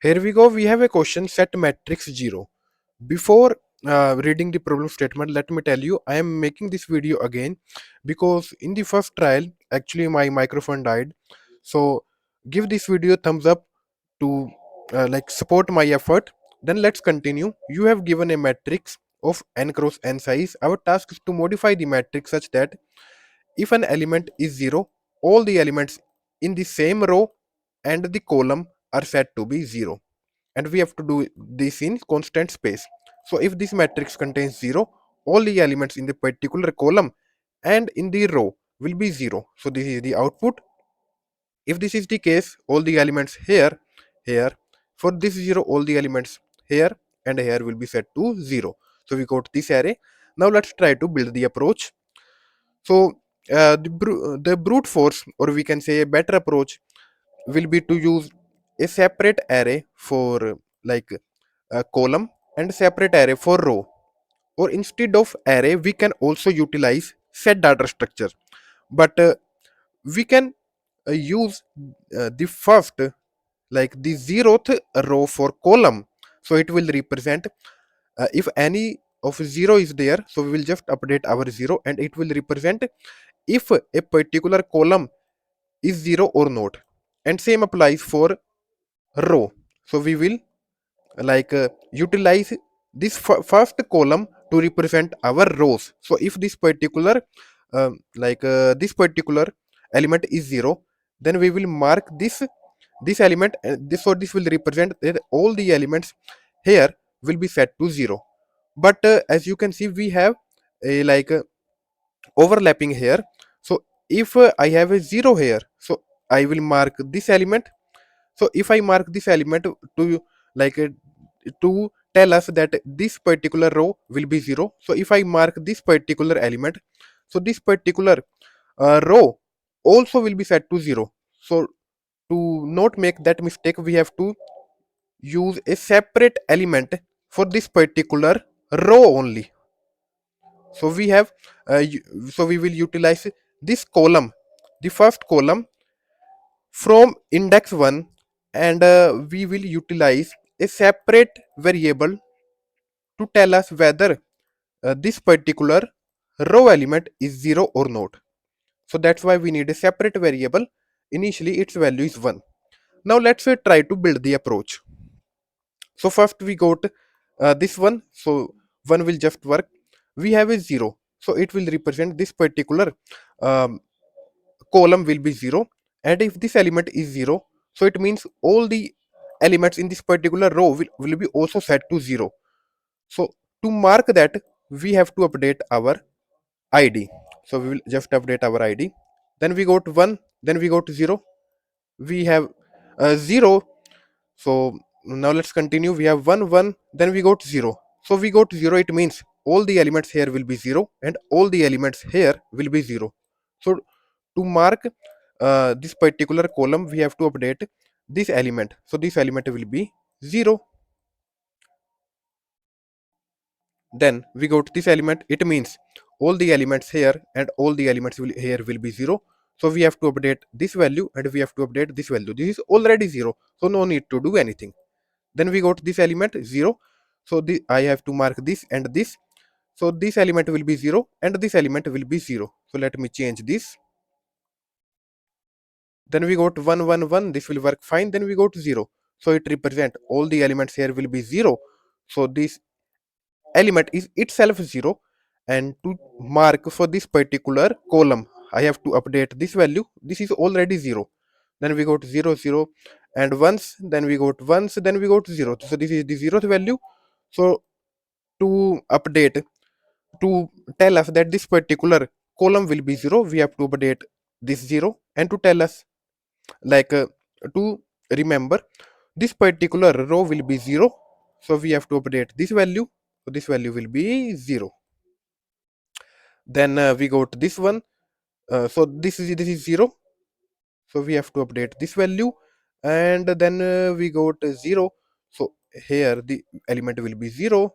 Here we go. We have a question, set matrix 0. Before reading the problem statement, let me tell you, I am making this video again because in the first trial, actually my microphone died. So give this video a thumbs up to support my effort. Then let's continue. You have given a matrix of n cross n size. Our task is to modify the matrix such that if an element is 0, all the elements in the same row and the column are set to be 0, and we have to do this in constant space. So if this matrix contains 0, all the elements in the particular column and in the row will be 0. So this is the output. If this is the case, all the elements here, for this 0, all the elements here and here will be set to 0. So we got this array. Now let's try to build the approach. So the brute force, or we can say a better approach, will be to use a separate array for a column and separate array for row. Or instead of array, we can also utilize set data structure. But we can use the first, like the zeroth row for column. So it will represent if any of 0 is there, so we will just update our 0 and it will represent if a particular column is 0 or not. And same applies for row. So we will utilize this first column to represent our rows. So if this particular this particular element is 0, then we will mark this element, this, so this will represent that all the elements here will be set to 0. But as you can see, we have a overlapping here. So if I have a 0 here, so I will mark this element. So if I mark this element to like uh, to tell us that this particular row will be 0, so if I mark this particular element, so this particular row also will be set to 0. So to not make that mistake, we have to use a separate element for this particular row only. So we have so we will utilize this column, the first column, from index 1, and we will utilize a separate variable to tell us whether this particular row element is 0 or not. So that's why we need a separate variable. Initially its value is 1. Now let's try to build the approach. So first we got this one, so 1 will just work. We have a 0, so it will represent this particular um, column will be 0, and if this element is 0, so it means all the elements in this particular row will be also set to 0. So to mark that, we have to update our id. So we will just update our id. Then we got 1, then we got 0, we have 0. So now let's continue. We have 1 1, then we got 0. So we got 0, it means all the elements here will be 0 and all the elements here will be 0. So to mark this particular column, we have to update this element. So this element will be 0. Then we go to this element, it means all the elements here and all the elements here will be 0. So we have to update this value and we have to update this value. This is already 0, so no need to do anything. Then we got this element 0. So I have to mark this and this. So this element will be 0 and this element will be 0. So let me change this. Then we got 1 1 1, this will work fine. Then we got 0, so it represent all the elements here will be 0. So this element is itself 0, and to mark for this particular column, I have to update this value. This is already 0. Then we got 0 0 and once, then we got once, then we got 0. So this is the 0th value. So to update, to tell us that this particular column will be 0, we have to update this 0. And to tell us like to remember this particular row will be 0, so we have to update this value. So this value will be 0. Then we got this one. So this is 0, so we have to update this value. And then we got 0, so here the element will be 0.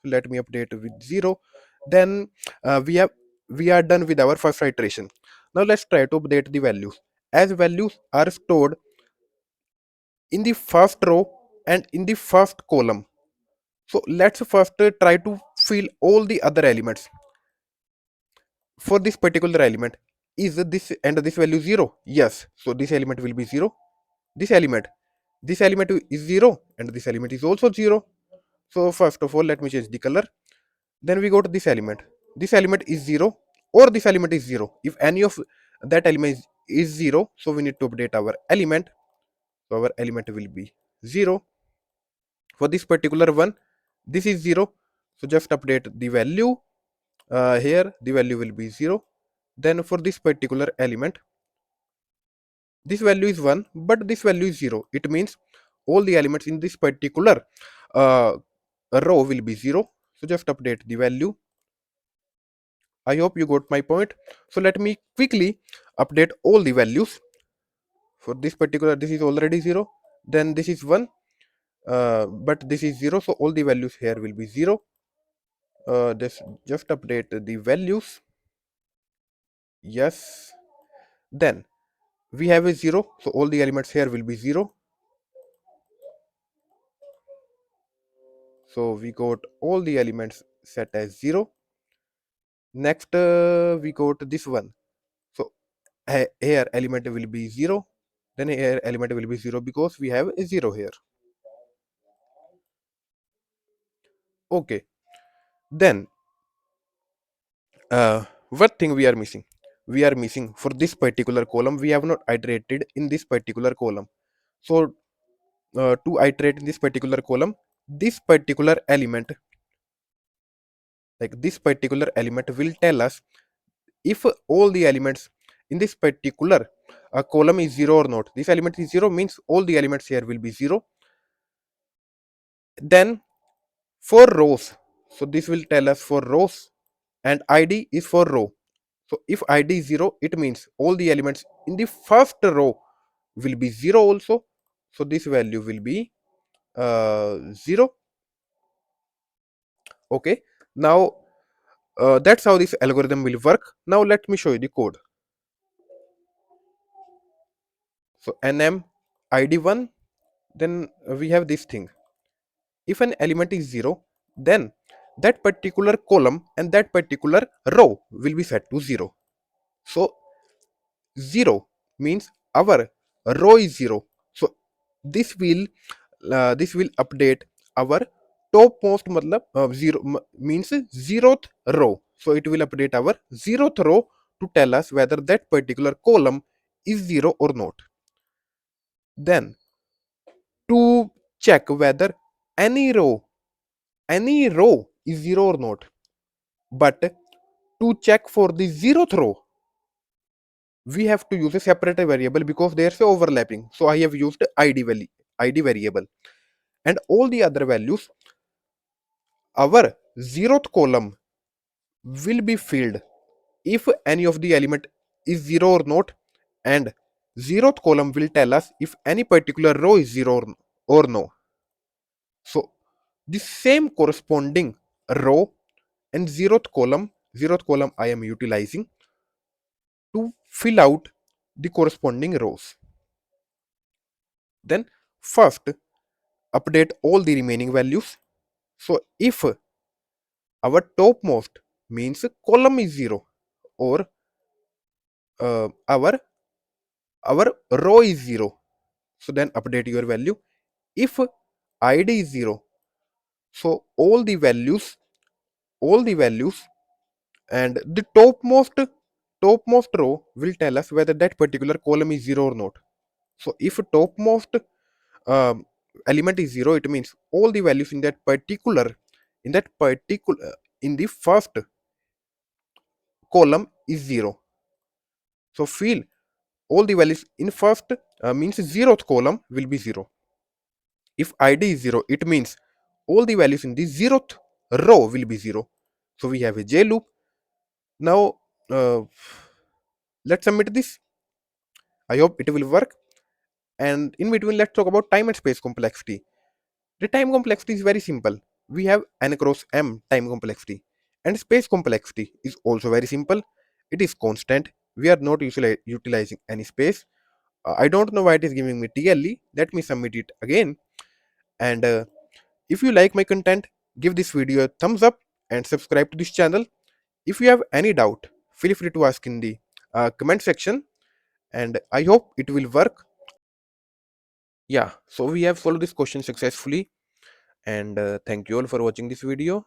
Let me update with 0. Then we are done with our first iteration. Now let's try to update the values. As values are stored in the first row, and in the first column. So let's first try to fill all the other elements for this particular element. Is this and this value 0? Yes. So this element will be 0. This element, this element is 0 and this element is also 0. So first of all, let me change the color. Then we go to this element. This element is 0 or this element is 0. If any of that element is 0, so we need to update our element. So our element will be 0. For this particular one, this is 0. So just update the value. Here the value will be 0. Then for this particular element, this value is 1, but this value is 0. It means all the elements in this particular uh, row will be 0. So just update the value. I hope you got my point. So let me quickly update all the values. For this particular, this is already 0. Then this is 1, but this is 0. So all the values here will be 0. Just update the values. Yes. Then we have a 0. So all the elements here will be 0. So we got all the elements set as 0. Next, we got this one. So here element will be 0. Then here element will be 0 because we have a 0 here. Okay. Then what thing we are missing? We are missing for this particular column. We have not iterated in this particular column. So to iterate in this particular column, this particular element, like this particular element, will tell us if all the elements in this particular column is 0 or not. This element is 0 means all the elements here will be 0. Then for rows, so this will tell us for rows, and id is for row. So if id is 0, it means all the elements in the first row will be 0 also. So this value will be 0. Okay. Now that's how this algorithm will work. Now let me show you the code. So nm id1, then we have this thing. If an element is 0, then that particular column and that particular row will be set to 0. So 0 means our row is 0. So this will update our topmost matlab 0 means 0th row. So it will update our 0th row to tell us whether that particular column is 0 or not. Then to check whether any row is 0 or not, but to check for the 0th row, we have to use a separate variable because there's a overlapping. So I have used id variable, and all the other values, our 0th column will be filled if any of the element is 0 or not, and 0th column will tell us if any particular row is 0 or no. So the same corresponding row and 0th column I am utilizing to fill out the corresponding rows. Then first update all the remaining values. So if our topmost means column is 0 or our row is 0, so then update your value. If id is 0, so all the values and the topmost row will tell us whether that particular column is 0 or not. So if topmost um, element is 0, it means all the values in that particular in the first column is 0. So feel all the values in first means 0th column will be 0. If id is 0, it means all the values in the 0th row will be 0. So we have a j loop. Now let's submit this. I hope it will work. And in between, let's talk about time and space complexity. The time complexity is very simple. We have n cross m time complexity, and space complexity is also very simple. It is constant. We are not utilizing any space. I don't know why it is giving me TLE. Let me submit it again. And if you like my content, give this video a thumbs up and subscribe to this channel. If you have any doubt, feel free to ask in the comment section, and I hope it will work. Yeah, so we have solved this question successfully, and thank you all for watching this video.